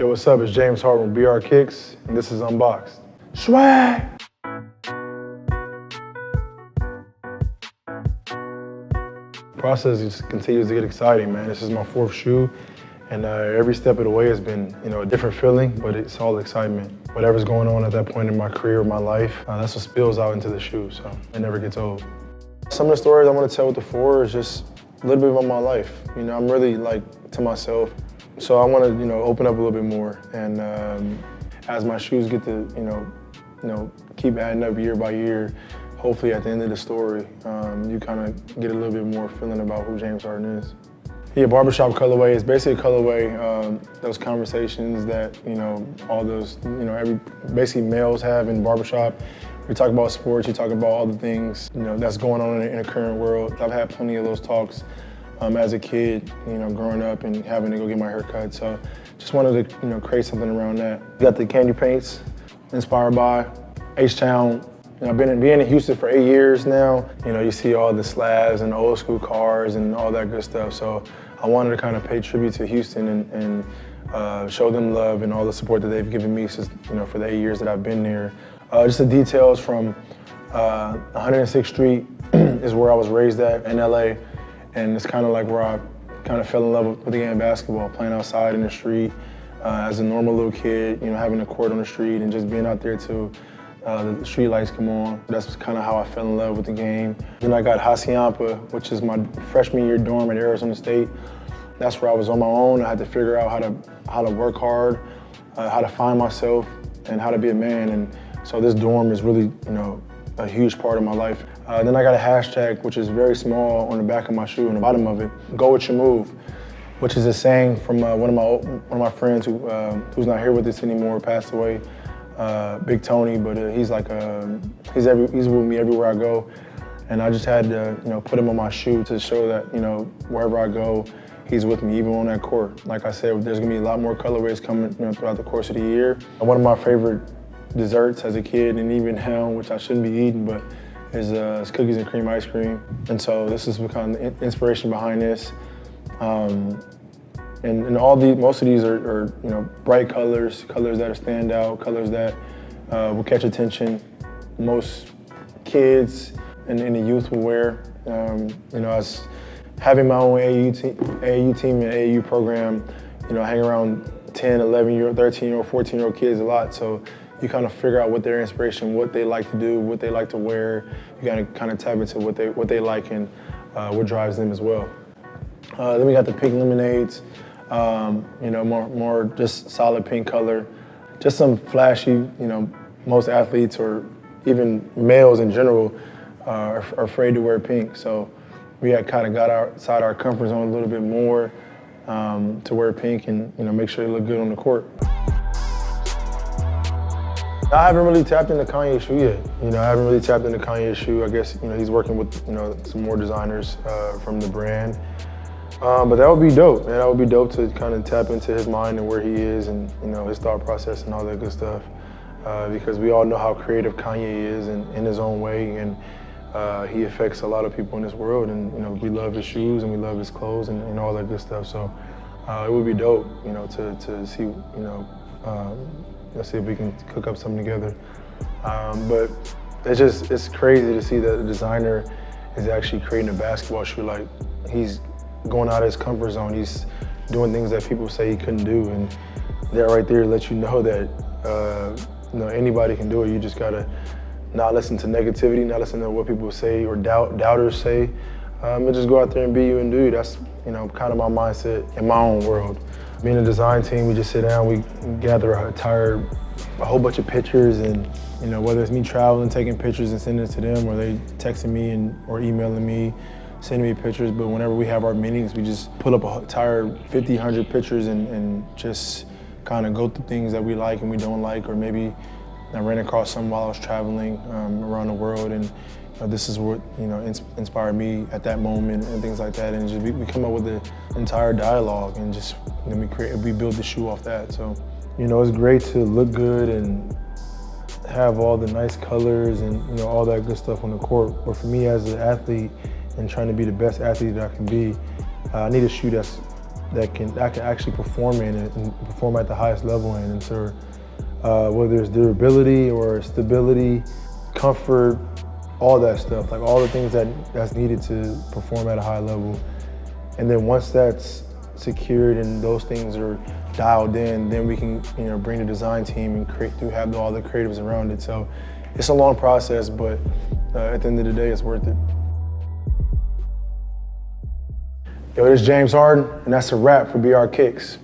Yo, what's up? It's James Harden with BR Kicks, and this is Unboxed. Swag! The process just continues to get exciting, man. This is my 4th shoe, and every step of the way has been, a different feeling, but it's all excitement. Whatever's going on at that point in my career or my life, that's what spills out into the shoe, so it never gets old. Some of the stories I want to tell with the 4 is just a little bit about my life. I'm really to myself. So I want to, open up a little bit more, and as my shoes get to, keep adding up year by year, hopefully at the end of the story, you kind of get a little bit more feeling about who James Harden is. Yeah, barbershop colorway is basically a colorway, those conversations that, all those, basically males have in barbershop. We talk about sports, you talk about all the things, that's going on in the current world. I've had plenty of those talks. As a kid, growing up and having to go get my hair cut. So just wanted to, create something around that. We got the candy paints, inspired by H-Town. I've been in Houston for 8 years now. You see all the slabs and old school cars and all that good stuff. So I wanted to kind of pay tribute to Houston and show them love and all the support that they've given me since, for the 8 years that I've been there. Just the details from 106th Street is where I was raised at in LA. And it's kind of like where I kind of fell in love with the game of basketball, playing outside in the street as a normal little kid, having a court on the street and just being out there till the street lights come on. That's kind of how I fell in love with the game. Then I got Hacienda, which is my freshman year dorm at Arizona State. That's where I was on my own. I had to figure out how to work hard, how to find myself, and how to be a man. And so this dorm is really, a huge part of my life. Then I got a hashtag, which is very small on the back of my shoe, on the bottom of it, "Go with your move," which is a saying from one of my friends who's not here with us anymore, passed away, Big Tony. But he's he's with me everywhere I go, and I just had to put him on my shoe to show that wherever I go, he's with me, even on that court. Like I said, there's gonna be a lot more colorways coming throughout the course of the year. One of my favorite desserts as a kid, and even now, which I shouldn't be eating, but is cookies and cream ice cream. And so this is kind of the inspiration behind this. And most of these are bright colors that stand out, colors that will catch attention. Most kids and the youth will wear. As having my own AAU team and AAU program, I hang around 10, 11-year-old, 13-year-old, 14-year-old kids a lot. So you kind of figure out what their inspiration, what they like to do, what they like to wear. You gotta kind of tap into what they like and what drives them as well. Then we got the pink lemonades, more just solid pink color. Just some flashy, most athletes or even males in general are afraid to wear pink. So we had kind of got outside our comfort zone a little bit more to wear pink and make sure they look good on the court. I haven't really tapped into Kanye's shoe yet. I haven't really tapped into Kanye's shoe. I guess, he's working with, some more designers from the brand. But that would be dope, man. That would be dope to kind of tap into his mind and where he is and, his thought process and all that good stuff. Because we all know how creative Kanye is in his own way, and he affects a lot of people in this world. And, we love his shoes and we love his clothes and all that good stuff. So it would be dope, to see, let's see if we can cook up something together. But it's crazy to see that the designer is actually creating a basketball shoe. Like, he's going out of his comfort zone. He's doing things that people say he couldn't do. And that right there lets you know that anybody can do it. You just gotta not listen to negativity, not listen to what people say or doubters say. And just go out there and be you and do you. That's kind of my mindset in my own world. Being a design team, we just sit down, we gather a whole bunch of pictures, and whether it's me traveling, taking pictures and sending it to them, or they texting me or emailing me, sending me pictures. But whenever we have our meetings, we just put up an entire 50, 100 pictures and just kind of go through things that we like and we don't like, or maybe I ran across some while I was traveling around the world, and this is what inspired me at that moment and things like that. And just we come up with the entire dialogue, and just we build the shoe off that. So it's great to look good and have all the nice colors and all that good stuff on the court. But for me as an athlete and trying to be the best athlete that I can be, I need a shoe that's that I can actually perform in it and perform at the highest level in. And so whether it's durability or stability, comfort, all that stuff, like all the things that's needed to perform at a high level. And then once that's secured and those things are dialed in, then we can bring the design team and have all the creatives around it. So it's a long process, but at the end of the day, it's worth it. Yo, this is James Harden, and that's a wrap for BR Kicks.